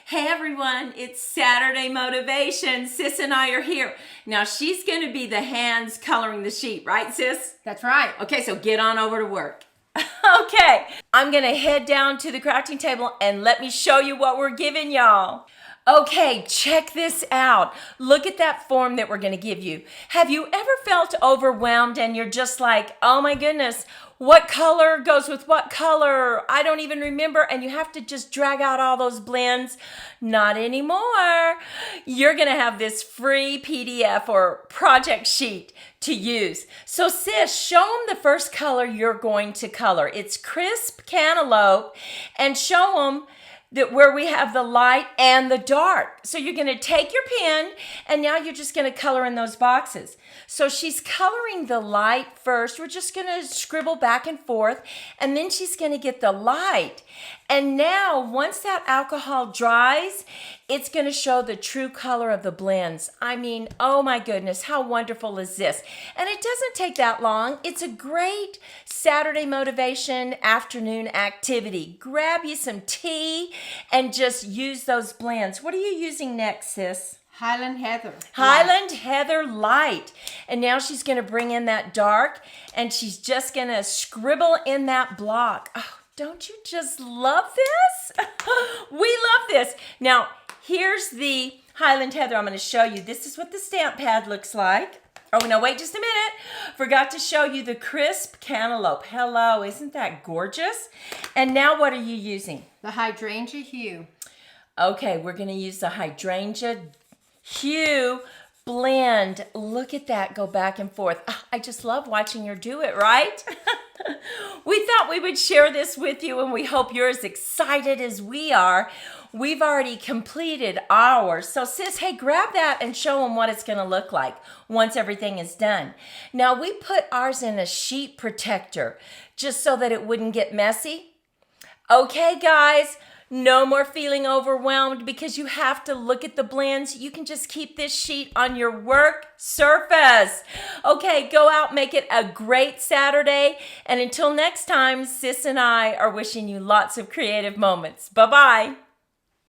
Hey everyone, it's Saturday Motivation. Sis and I are here. Now she's going to be the hands coloring the sheet, right sis? That's right. Okay, so get on over to work. Okay, I'm going to head down to the crafting table and let me show you what we're giving y'all. Okay, check this out. Look at that form that we're going to give you. Have you ever felt overwhelmed and you're just like, oh my goodness, what color goes with what color? I don't even remember, and you have to just drag out all those blends. Not anymore. You're going to have this free PDF or project sheet to use. So sis, show them the first color you're going to color. It's crisp cantaloupe, and show them that where we have the light and the dark. So you're going to take your pen and now you're just going to color in those boxes. So she's coloring the light first. We're just going to scribble back and forth, and then she's going to get the light. And now once that alcohol dries, it's going to show the true color of the blends. I mean, oh my goodness, how wonderful is this? And it doesn't take that long. It's a great Saturday motivation afternoon activity. Grab you some tea and just use those blends. What are you using next, sis? Highland Heather. Highland Heather Light. And now she's going to bring in that dark, and she's just going to scribble in that block. Oh, don't you just love this? We love this. Now, here's the Highland Heather. I'm going to show you. This is what the stamp pad looks like. Oh, no, wait just a minute. Forgot to show you the crisp cantaloupe. Hello, isn't that gorgeous? And now what are you using? The hydrangea hue. Okay, we're going to use the hydrangea hue blend. Look at that go back and forth. I just love watching her do it, right? We thought we would share this with you, and we hope you're as excited as we are. We've already completed ours. So sis, hey, grab that and show them what it's going to look like once everything is done. Now, we put ours in a sheet protector just so that it wouldn't get messy. Okay, guys. No more feeling overwhelmed because you have to look at the blends. You can just keep this sheet on your work surface. Okay, go out, make it a great Saturday. And until next time, sis and I are wishing you lots of creative moments. Bye-bye.